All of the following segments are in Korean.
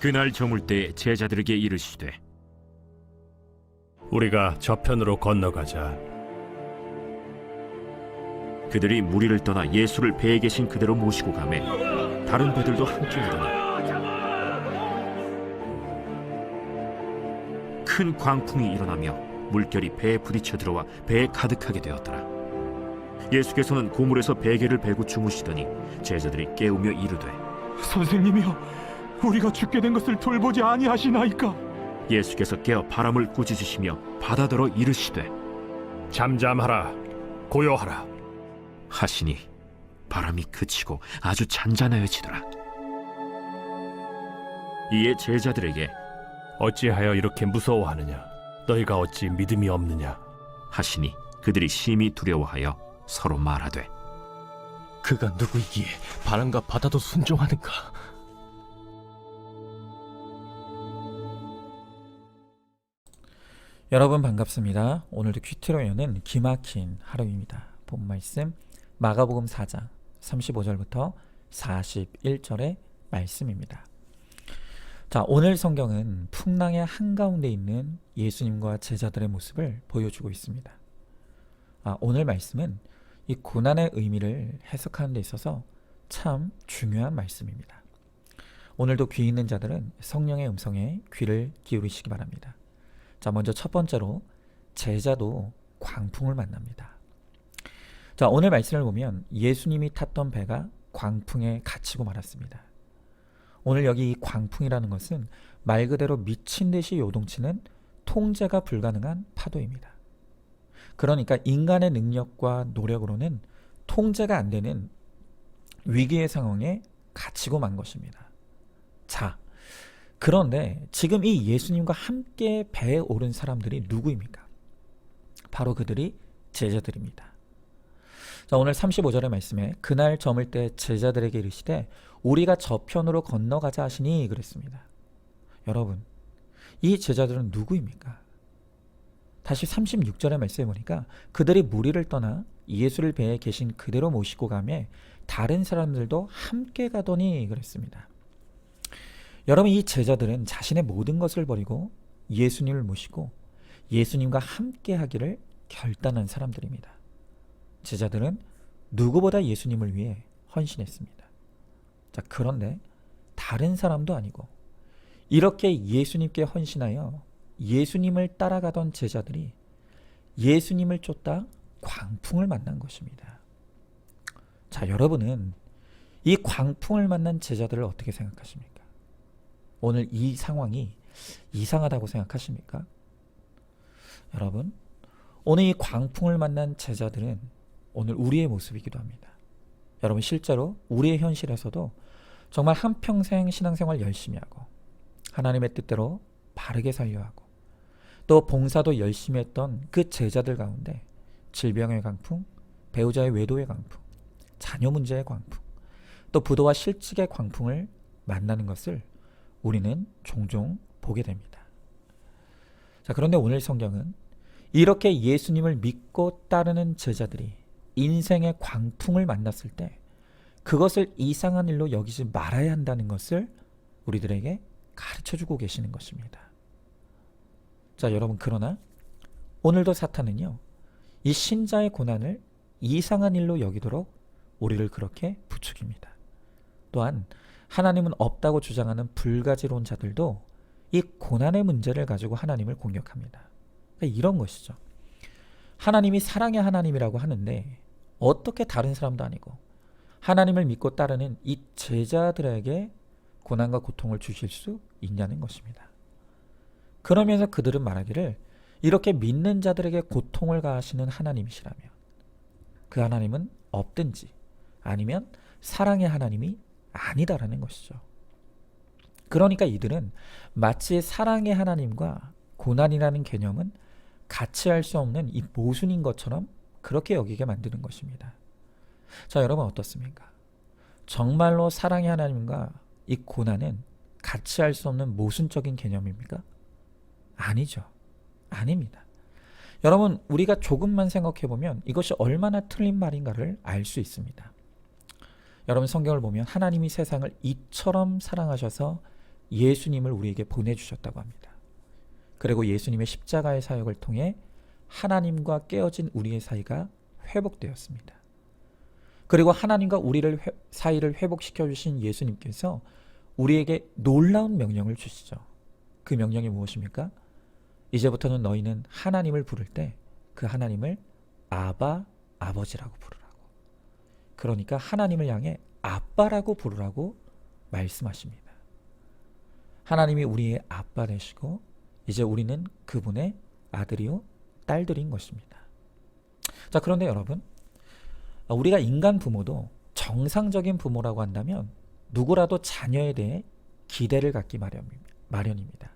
그날 저물 때 제자들에게 이르시되 우리가 저편으로 건너가자. 그들이 무리를 떠나 예수를 배에 계신 그대로 모시고 가매 다른 배들도 함께 하더니 큰 광풍이 일어나며 물결이 배에 부딪혀 들어와 배에 가득하게 되었더라. 예수께서는 고물에서 베개를 베고 주무시더니 제자들이 깨우며 이르되 선생님이여, 우리가 죽게 된 것을 돌보지 아니하시나이까? 예수께서 깨어 바람을 꾸짖으시며 바다더러 이르시되 잠잠하라, 고요하라. 하시니 바람이 그치고 아주 잔잔하여지더라. 이에 제자들에게 어찌하여 이렇게 무서워하느냐? 너희가 어찌 믿음이 없느냐? 하시니 그들이 심히 두려워하여 서로 말하되 그가 누구이기에 바람과 바다도 순종하는가? 여러분 반갑습니다. 오늘도 큐티로 여는 기막힌 하루입니다. 본 말씀 마가복음 4장 35절부터 41절의 말씀입니다. 자, 오늘 성경은 풍랑의 한가운데 있는 예수님과 제자들의 모습을 보여주고 있습니다. 오늘 말씀은 이 고난의 의미를 해석하는 데 있어서 참 중요한 말씀입니다. 오늘도 귀 있는 자들은 성령의 음성에 귀를 기울이시기 바랍니다. 자, 먼저 첫 번째로 제자도 광풍을 만납니다. 자, 오늘 말씀을 보면 예수님이 탔던 배가 광풍에 갇히고 말았습니다. 오늘 여기 이 광풍이라는 것은 말 그대로 미친 듯이 요동치는 통제가 불가능한 파도입니다. 그러니까 인간의 능력과 노력으로는 통제가 안 되는 위기의 상황에 갇히고 만 것입니다. 자, 그런데 지금 이 예수님과 함께 배에 오른 사람들이 누구입니까? 바로 그들이 제자들입니다. 자, 오늘 35절의 말씀에 그날 저물 때 제자들에게 이르시되 우리가 저편으로 건너가자 하시니 그랬습니다. 여러분, 이 제자들은 누구입니까? 다시 36절의 말씀에 보니까 그들이 무리를 떠나 예수를 배에 계신 그대로 모시고 가매 다른 사람들도 함께 가더니 그랬습니다. 여러분, 이 제자들은 자신의 모든 것을 버리고 예수님을 모시고 예수님과 함께 하기를 결단한 사람들입니다. 제자들은 누구보다 예수님을 위해 헌신했습니다. 자, 그런데 다른 사람도 아니고 이렇게 예수님께 헌신하여 예수님을 따라가던 제자들이 예수님을 쫓다 광풍을 만난 것입니다. 자, 여러분은 이 광풍을 만난 제자들을 어떻게 생각하십니까? 오늘 이 상황이 이상하다고 생각하십니까? 여러분, 오늘 이 광풍을 만난 제자들은 오늘 우리의 모습이기도 합니다. 여러분, 실제로 우리의 현실에서도 정말 한평생 신앙생활 열심히 하고 하나님의 뜻대로 바르게 살려 하고 또 봉사도 열심히 했던 그 제자들 가운데 질병의 광풍, 배우자의 외도의 광풍, 자녀 문제의 광풍, 또 부도와 실직의 광풍을 만나는 것을 우리는 종종 보게 됩니다. 자, 그런데 오늘 성경은 이렇게 예수님을 믿고 따르는 제자들이 인생의 광풍을 만났을 때 그것을 이상한 일로 여기지 말아야 한다는 것을 우리들에게 가르쳐주고 계시는 것입니다. 자, 여러분, 그러나 오늘도 사탄은요, 이 신자의 고난을 이상한 일로 여기도록 우리를 그렇게 부추깁니다. 또한 하나님은 없다고 주장하는 불가지로운 자들도 이 고난의 문제를 가지고 하나님을 공격합니다. 그러니까 이런 것이죠. 하나님이 사랑의 하나님이라고 하는데 어떻게 다른 사람도 아니고 하나님을 믿고 따르는 이 제자들에게 고난과 고통을 주실 수 있냐는 것입니다. 그러면서 그들은 말하기를 이렇게 믿는 자들에게 고통을 가하시는 하나님이시라면 그 하나님은 없든지 아니면 사랑의 하나님이 아니다라는 것이죠. 그러니까 이들은 마치 사랑의 하나님과 고난이라는 개념은 같이 할 수 없는 이 모순인 것처럼 그렇게 여기게 만드는 것입니다. 자, 여러분 어떻습니까? 정말로 사랑의 하나님과 이 고난은 같이 할 수 없는 모순적인 개념입니까? 아니죠. 아닙니다. 여러분, 우리가 조금만 생각해보면 이것이 얼마나 틀린 말인가를 알 수 있습니다. 여러분, 성경을 보면 하나님이 세상을 이처럼 사랑하셔서 예수님을 우리에게 보내주셨다고 합니다. 그리고 예수님의 십자가의 사역을 통해 하나님과 깨어진 우리의 사이가 회복되었습니다. 그리고 하나님과 우리를 사이를 회복시켜 주신 예수님께서 우리에게 놀라운 명령을 주시죠. 그 명령이 무엇입니까? 이제부터는 너희는 하나님을 부를 때 그 하나님을 아바, 아버지라고 부르라고. 그러니까 하나님을 향해 아빠라고 부르라고 말씀하십니다. 하나님이 우리의 아빠 되시고 이제 우리는 그분의 아들이요 딸들인 것입니다. 자, 그런데 여러분, 우리가 인간 부모도 정상적인 부모라고 한다면 누구라도 자녀에 대해 기대를 갖기 마련입니다.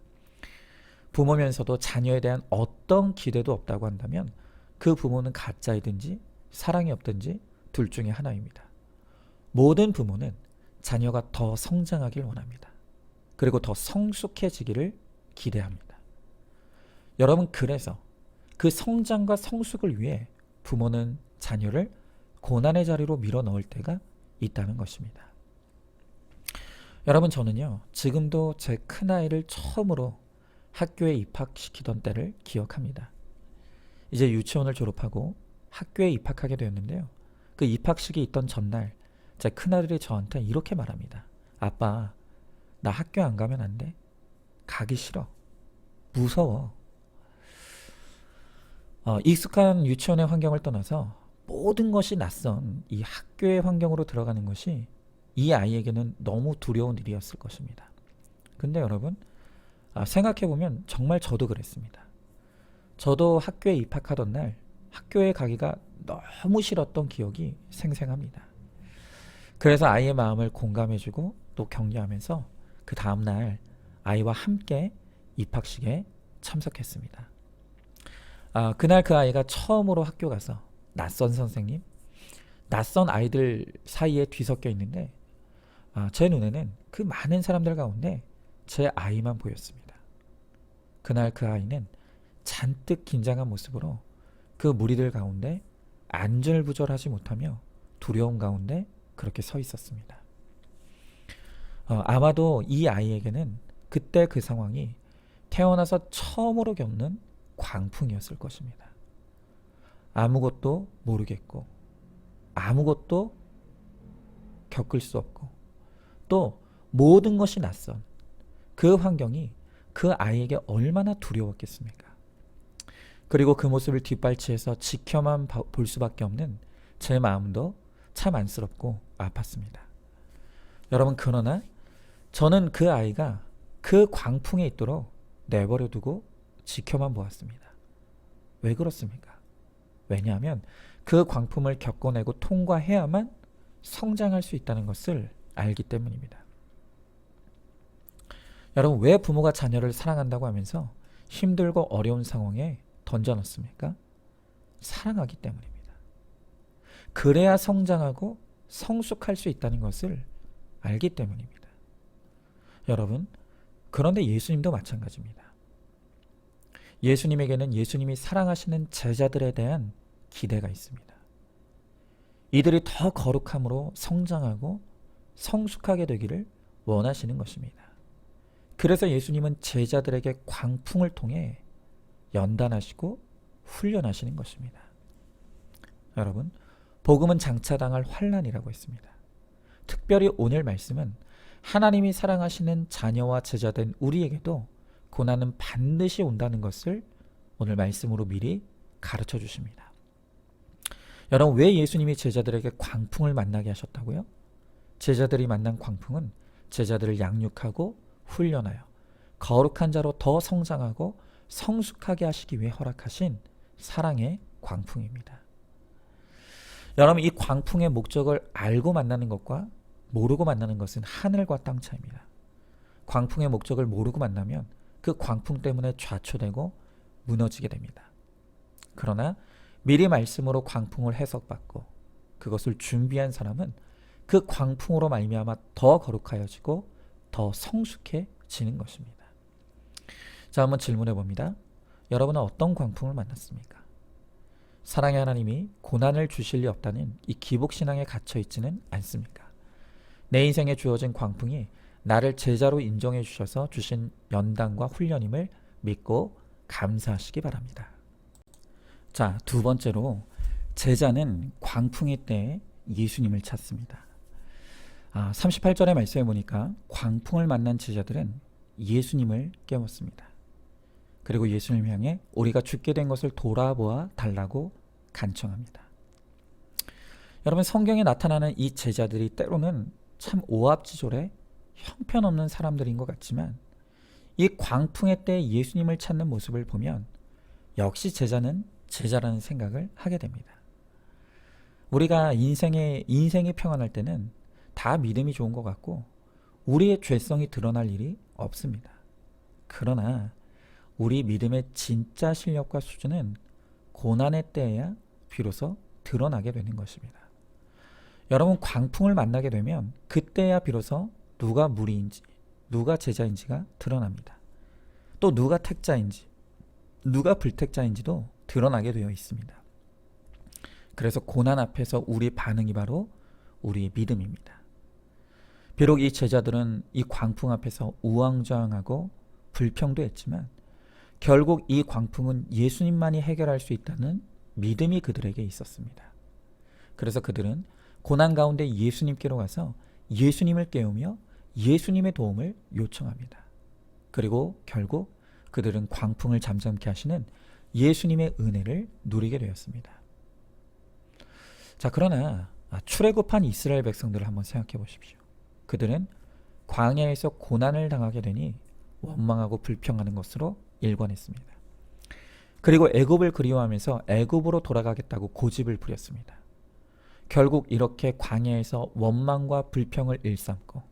부모면서도 자녀에 대한 어떤 기대도 없다고 한다면 그 부모는 가짜이든지 사랑이 없든지 둘 중에 하나입니다. 모든 부모는 자녀가 더 성장하길 원합니다. 그리고 더 성숙해지기를 기대합니다. 여러분, 그래서 그 성장과 성숙을 위해 부모는 자녀를 고난의 자리로 밀어 넣을 때가 있다는 것입니다. 여러분, 저는요, 지금도 제 큰아이를 처음으로 학교에 입학시키던 때를 기억합니다. 이제 유치원을 졸업하고 학교에 입학하게 되었는데요. 그 입학식이 있던 전날 제 큰아들이 저한테 이렇게 말합니다. 아빠, 나 학교 안 가면 안 돼? 가기 싫어. 무서워. 익숙한 유치원의 환경을 떠나서 모든 것이 낯선 이 학교의 환경으로 들어가는 것이 이 아이에게는 너무 두려운 일이었을 것입니다. 근데 여러분, 생각해보면 정말 저도 그랬습니다. 저도 학교에 입학하던 날 학교에 가기가 너무 싫었던 기억이 생생합니다. 그래서 아이의 마음을 공감해주고 또 격려하면서 그 다음날 아이와 함께 입학식에 참석했습니다. 그날 그 아이가 처음으로 학교 가서 낯선 선생님, 낯선 아이들 사이에 뒤섞여 있는데 제 눈에는 그 많은 사람들 가운데 제 아이만 보였습니다. 그날 그 아이는 잔뜩 긴장한 모습으로 그 무리들 가운데 안절부절하지 못하며 두려움 가운데 그렇게 서 있었습니다. 아마도 이 아이에게는 그때 그 상황이 태어나서 처음으로 겪는 광풍이었을 것입니다. 아무것도 모르겠고 아무것도 겪을 수 없고 또 모든 것이 낯선 그 환경이 그 아이에게 얼마나 두려웠겠습니까? 그리고 그 모습을 뒷발치해서 지켜만 볼 수밖에 없는 제 마음도 참 안쓰럽고 아팠습니다. 여러분, 그러나 저는 그 아이가 그 광풍에 있도록 내버려 두고 지켜만 보았습니다. 왜 그렇습니까? 왜냐하면 그 광풍을 겪어내고 통과해야만 성장할 수 있다는 것을 알기 때문입니다. 여러분, 왜 부모가 자녀를 사랑한다고 하면서 힘들고 어려운 상황에 던져놓습니까? 사랑하기 때문입니다. 그래야 성장하고 성숙할 수 있다는 것을 알기 때문입니다. 여러분, 그런데 예수님도 마찬가지입니다. 예수님에게는 예수님이 사랑하시는 제자들에 대한 기대가 있습니다. 이들이 더 거룩함으로 성장하고 성숙하게 되기를 원하시는 것입니다. 그래서 예수님은 제자들에게 광풍을 통해 연단하시고 훈련하시는 것입니다. 여러분, 복음은 장차 당할 환난이라고 했습니다. 특별히 오늘 말씀은 하나님이 사랑하시는 자녀와 제자된 우리에게도 고난은 반드시 온다는 것을 오늘 말씀으로 미리 가르쳐 주십니다. 여러분, 왜 예수님이 제자들에게 광풍을 만나게 하셨다고요? 제자들이 만난 광풍은 제자들을 양육하고 훈련하여 거룩한 자로 더 성장하고 성숙하게 하시기 위해 허락하신 사랑의 광풍입니다. 여러분, 이 광풍의 목적을 알고 만나는 것과 모르고 만나는 것은 하늘과 땅 차이입니다. 광풍의 목적을 모르고 만나면 그 광풍 때문에 좌초되고 무너지게 됩니다. 그러나 미리 말씀으로 광풍을 해석받고 그것을 준비한 사람은 그 광풍으로 말미암아 더 거룩하여지고 더 성숙해지는 것입니다. 자, 한번 질문해 봅니다. 여러분은 어떤 광풍을 만났습니까? 사랑의 하나님이 고난을 주실 리 없다는 이 기복신앙에 갇혀 있지는 않습니까? 내 인생에 주어진 광풍이 나를 제자로 인정해 주셔서 주신 연단과 훈련임을 믿고 감사하시기 바랍니다. 자, 두 번째로 제자는 광풍의 때에 예수님을 찾습니다. 38절의 말씀에 보니까 광풍을 만난 제자들은 예수님을 깨웠습니다. 그리고 예수님을 향해 우리가 죽게 된 것을 돌아보아 달라고 간청합니다. 여러분, 성경에 나타나는 이 제자들이 때로는 참 오합지졸의 형편없는 사람들인 것 같지만 이 광풍의 때에 예수님을 찾는 모습을 보면 역시 제자는 제자라는 생각을 하게 됩니다. 우리가 인생이 평안할 때는 다 믿음이 좋은 것 같고 우리의 죄성이 드러날 일이 없습니다. 그러나 우리 믿음의 진짜 실력과 수준은 고난의 때에야 비로소 드러나게 되는 것입니다. 여러분, 광풍을 만나게 되면 그때야 비로소 누가 무리인지 누가 제자인지가 드러납니다. 또 누가 택자인지 누가 불택자인지도 드러나게 되어 있습니다. 그래서 고난 앞에서 우리 반응이 바로 우리의 믿음입니다. 비록 이 제자들은 이 광풍 앞에서 우왕좌왕하고 불평도했지만 결국 이 광풍은 예수님만이 해결할 수 있다는 믿음이 그들에게 있었습니다. 그래서 그들은 고난 가운데 예수님께로 가서 예수님을 깨우며 예수님의 도움을 요청합니다. 그리고 결국 그들은 광풍을 잠잠케 하시는 예수님의 은혜를 누리게 되었습니다. 자, 그러나 출애굽한 이스라엘 백성들을 한번 생각해 보십시오. 그들은 광야에서 고난을 당하게 되니 원망하고 불평하는 것으로 일관했습니다. 그리고 애굽을 그리워하면서 애굽으로 돌아가겠다고 고집을 부렸습니다. 결국 이렇게 광야에서 원망과 불평을 일삼고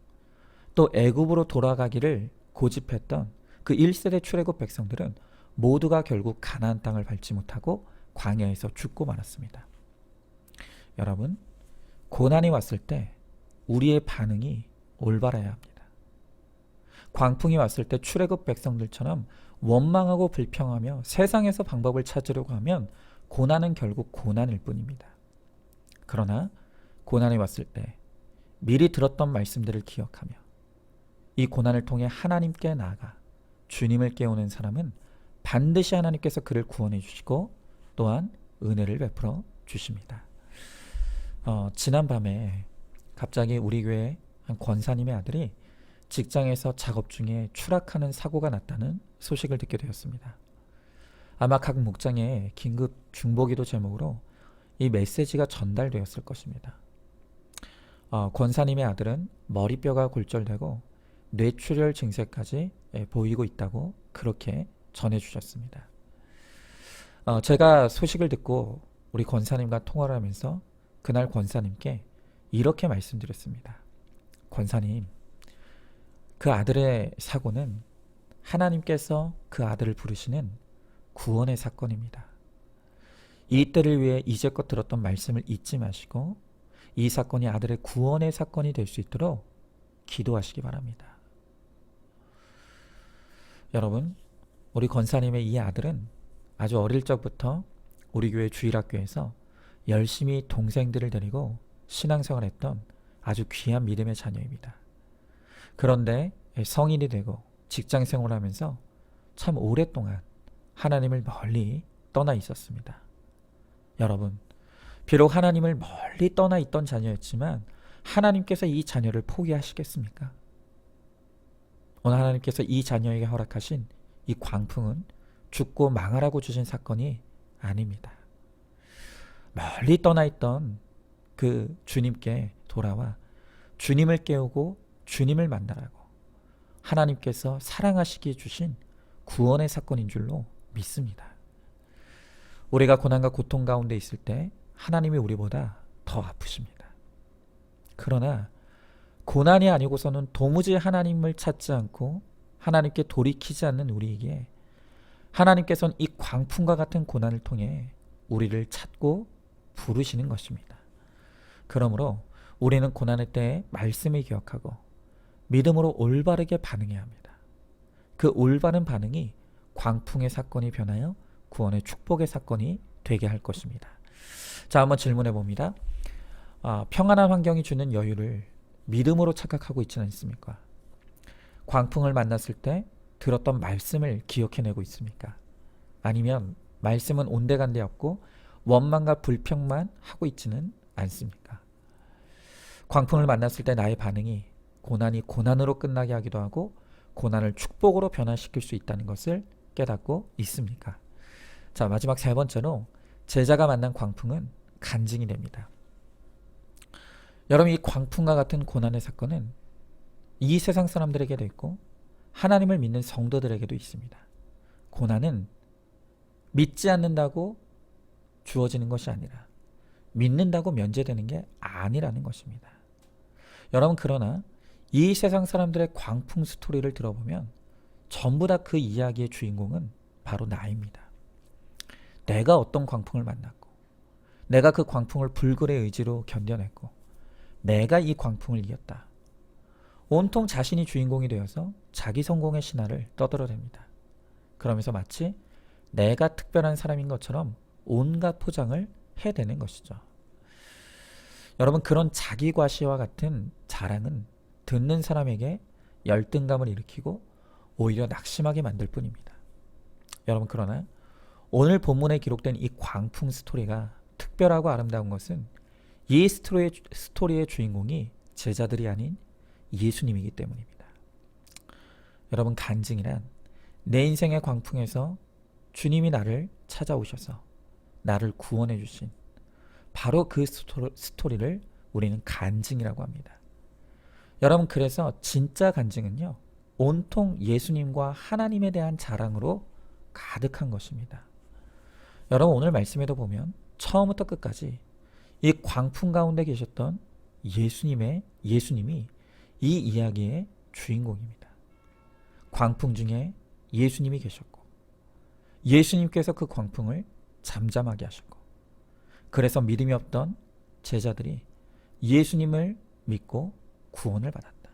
또 애굽으로 돌아가기를 고집했던 그 1세대 출애굽 백성들은 모두가 결국 가나안 땅을 밟지 못하고 광야에서 죽고 말았습니다. 여러분, 고난이 왔을 때 우리의 반응이 올바라야 합니다. 광풍이 왔을 때 출애굽 백성들처럼 원망하고 불평하며 세상에서 방법을 찾으려고 하면 고난은 결국 고난일 뿐입니다. 그러나 고난이 왔을 때 미리 들었던 말씀들을 기억하며 이 고난을 통해 하나님께 나아가 주님을 깨우는 사람은 반드시 하나님께서 그를 구원해 주시고 또한 은혜를 베풀어 주십니다. 지난밤에 갑자기 우리 교회 한 권사님의 아들이 직장에서 작업 중에 추락하는 사고가 났다는 소식을 듣게 되었습니다. 아마 각 목장에 긴급 중보기도 제목으로 이 메시지가 전달되었을 것입니다. 권사님의 아들은 머리뼈가 골절되고 뇌출혈 증세까지 보이고 있다고 그렇게 전해주셨습니다. 제가 소식을 듣고 우리 권사님과 통화를 하면서 그날 권사님께 이렇게 말씀드렸습니다. 권사님, 그 아들의 사고는 하나님께서 그 아들을 부르시는 구원의 사건입니다. 이 때를 위해 이제껏 들었던 말씀을 잊지 마시고 이 사건이 아들의 구원의 사건이 될 수 있도록 기도하시기 바랍니다. 여러분, 우리 권사님의 이 아들은 아주 어릴 적부터 우리 교회 주일학교에서 열심히 동생들을 데리고 신앙생활했던 아주 귀한 믿음의 자녀입니다. 그런데 성인이 되고 직장생활을 하면서 참 오랫동안 하나님을 멀리 떠나 있었습니다. 여러분, 비록 하나님을 멀리 떠나 있던 자녀였지만 하나님께서 이 자녀를 포기하시겠습니까? 오늘 하나님께서 이 자녀에게 허락하신 이 광풍은 죽고 망하라고 주신 사건이 아닙니다. 멀리 떠나 있던 그 주님께 돌아와 주님을 깨우고 주님을 만나라고 하나님께서 사랑하시기에 주신 구원의 사건인 줄로 믿습니다. 우리가 고난과 고통 가운데 있을 때 하나님이 우리보다 더 아프십니다. 그러나 고난이 아니고서는 도무지 하나님을 찾지 않고 하나님께 돌이키지 않는 우리에게 하나님께서는 이 광풍과 같은 고난을 통해 우리를 찾고 부르시는 것입니다. 그러므로 우리는 고난의 때에 말씀을 기억하고 믿음으로 올바르게 반응해야 합니다. 그 올바른 반응이 광풍의 사건이 변하여 구원의 축복의 사건이 되게 할 것입니다. 자, 한번 질문해 봅니다. 평안한 환경이 주는 여유를 믿음으로 착각하고 있지는 않습니까? 광풍을 만났을 때 들었던 말씀을 기억해내고 있습니까? 아니면 말씀은 온데간데 없고 원망과 불평만 하고 있지는 않습니까? 광풍을 만났을 때 나의 반응이 고난이 고난으로 끝나게 하기도 하고 고난을 축복으로 변화시킬 수 있다는 것을 깨닫고 있습니까? 자, 마지막 세 번째로 제자가 만난 광풍은 간증이 됩니다. 여러분, 이 광풍과 같은 고난의 사건은 이 세상 사람들에게도 있고 하나님을 믿는 성도들에게도 있습니다. 고난은 믿지 않는다고 주어지는 것이 아니라 믿는다고 면제되는 게 아니라는 것입니다. 여러분, 그러나 이 세상 사람들의 광풍 스토리를 들어보면 전부 다 그 이야기의 주인공은 바로 나입니다. 내가 어떤 광풍을 만났고 내가 그 광풍을 불굴의 의지로 견뎌냈고 내가 이 광풍을 이겼다. 온통 자신이 주인공이 되어서 자기 성공의 신화를 떠들어댑니다. 그러면서 마치 내가 특별한 사람인 것처럼 온갖 포장을 해대는 것이죠. 여러분, 그런 자기과시와 같은 자랑은 듣는 사람에게 열등감을 일으키고 오히려 낙심하게 만들 뿐입니다. 여러분, 그러나 오늘 본문에 기록된 이 광풍 스토리가 특별하고 아름다운 것은 이 스토리의 주인공이 제자들이 아닌 예수님이기 때문입니다. 여러분, 간증이란 내 인생의 광풍에서 주님이 나를 찾아오셔서 나를 구원해 주신 바로 그 스토리를 우리는 간증이라고 합니다. 여러분, 그래서 진짜 간증은요, 온통 예수님과 하나님에 대한 자랑으로 가득한 것입니다. 여러분, 오늘 말씀에도 보면 처음부터 끝까지 이 광풍 가운데 계셨던 예수님이 이 이야기의 주인공입니다. 광풍 중에 예수님이 계셨고 예수님께서 그 광풍을 잠잠하게 하셨고, 그래서 믿음이 없던 제자들이 예수님을 믿고 구원을 받았다.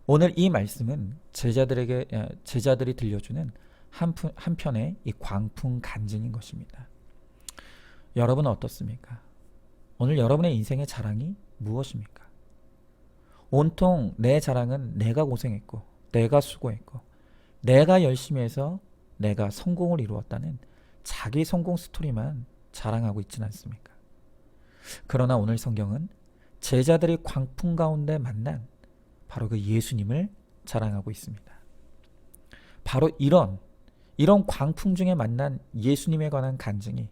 오늘 이 말씀은 제자들이 들려주는 한편의 이 광풍 간증인 것입니다. 여러분은 어떻습니까? 오늘 여러분의 인생의 자랑이 무엇입니까? 온통 내 자랑은 내가 고생했고 내가 수고했고 내가 열심히 해서 내가 성공을 이루었다는 자기 성공 스토리만 자랑하고 있지는 않습니까? 그러나 오늘 성경은 제자들이 광풍 가운데 만난 바로 그 예수님을 자랑하고 있습니다. 바로 이런 광풍 중에 만난 예수님에 관한 간증이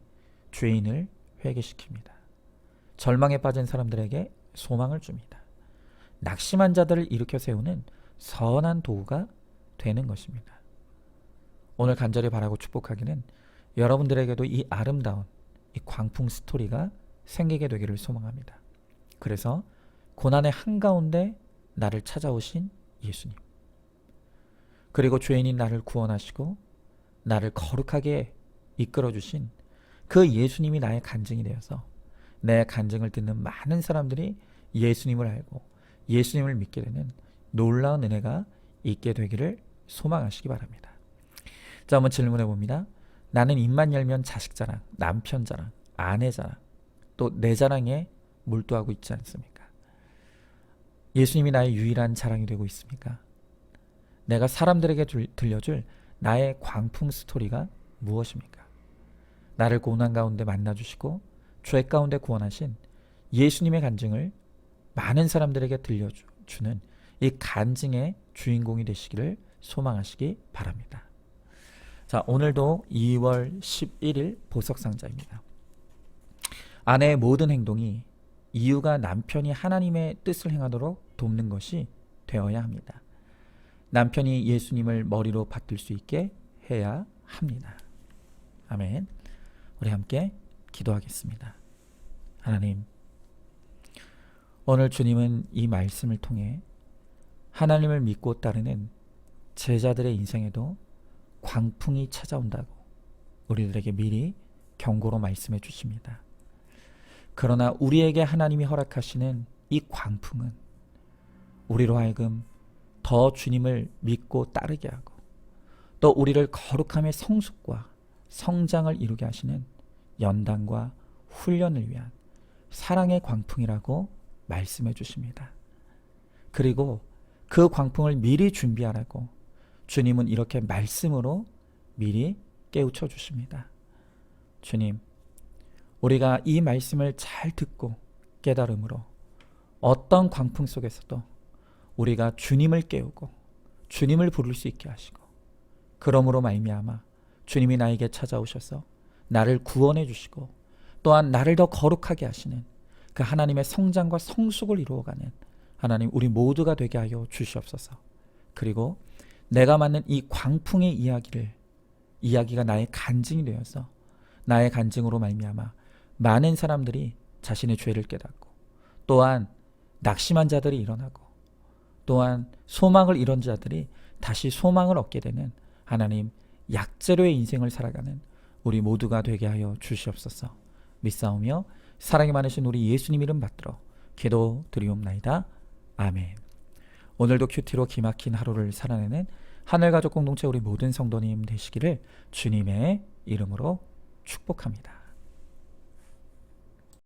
죄인을 회개시킵니다. 절망에 빠진 사람들에게 소망을 줍니다. 낙심한 자들을 일으켜 세우는 선한 도구가 되는 것입니다. 오늘 간절히 바라고 축복하기는 여러분들에게도 이 아름다운 이 광풍 스토리가 생기게 되기를 소망합니다. 그래서 고난의 한가운데 나를 찾아오신 예수님, 그리고 죄인인 나를 구원하시고 나를 거룩하게 이끌어주신 그 예수님이 나의 간증이 되어서 내 간증을 듣는 많은 사람들이 예수님을 알고 예수님을 믿게 되는 놀라운 은혜가 있게 되기를 소망하시기 바랍니다. 자, 한번 질문해 봅니다. 나는 입만 열면 자식 자랑, 남편 자랑, 아내 자랑, 또 내 자랑에 몰두하고 있지 않습니까? 예수님이 나의 유일한 자랑이 되고 있습니까? 내가 사람들에게 들려줄 나의 광풍 스토리가 무엇입니까? 나를 고난 가운데 만나주시고 죄 가운데 구원하신 예수님의 간증을 많은 사람들에게 들려주는 이 간증의 주인공이 되시기를 소망하시기 바랍니다. 자, 오늘도 2월 11일 보석상자입니다. 아내의 모든 행동이 이유가 남편이 하나님의 뜻을 행하도록 돕는 것이 되어야 합니다. 남편이 예수님을 머리로 받들 수 있게 해야 합니다. 아멘. 우리 함께 기도하겠습니다. 하나님, 오늘 주님은 이 말씀을 통해 하나님을 믿고 따르는 제자들의 인생에도 광풍이 찾아온다고 우리들에게 미리 경고로 말씀해 주십니다. 그러나 우리에게 하나님이 허락하시는 이 광풍은 우리로 하여금 더 주님을 믿고 따르게 하고 또 우리를 거룩함의 성숙과 성장을 이루게 하시는 연단과 훈련을 위한 사랑의 광풍이라고 말씀해 주십니다. 그리고 그 광풍을 미리 준비하라고 주님은 이렇게 말씀으로 미리 깨우쳐 주십니다. 주님, 우리가 이 말씀을 잘 듣고 깨달음으로 어떤 광풍 속에서도 우리가 주님을 깨우고 주님을 부를 수 있게 하시고, 그러므로 말미암아 주님이 나에게 찾아오셔서 나를 구원해 주시고 또한 나를 더 거룩하게 하시는 그 하나님의 성장과 성숙을 이루어가는 하나님, 우리 모두가 되게 하여 주시옵소서. 그리고 내가 맞는 이 광풍의 이야기가 나의 간증이 되어서 나의 간증으로 말미암아 많은 사람들이 자신의 죄를 깨닫고, 또한 낙심한 자들이 일어나고, 또한 소망을 잃은 자들이 다시 소망을 얻게 되는 하나님, 약재로의 인생을 살아가는 우리 모두가 되게 하여 주시옵소서. 믿사오며 사랑이 많으신 우리 예수님 이름 받들어 기도 드리옵나이다. 아멘. 오늘도 큐티로 기막힌 하루를 살아내는 하늘가족 공동체 우리 모든 성도님 되시기를 주님의 이름으로 축복합니다.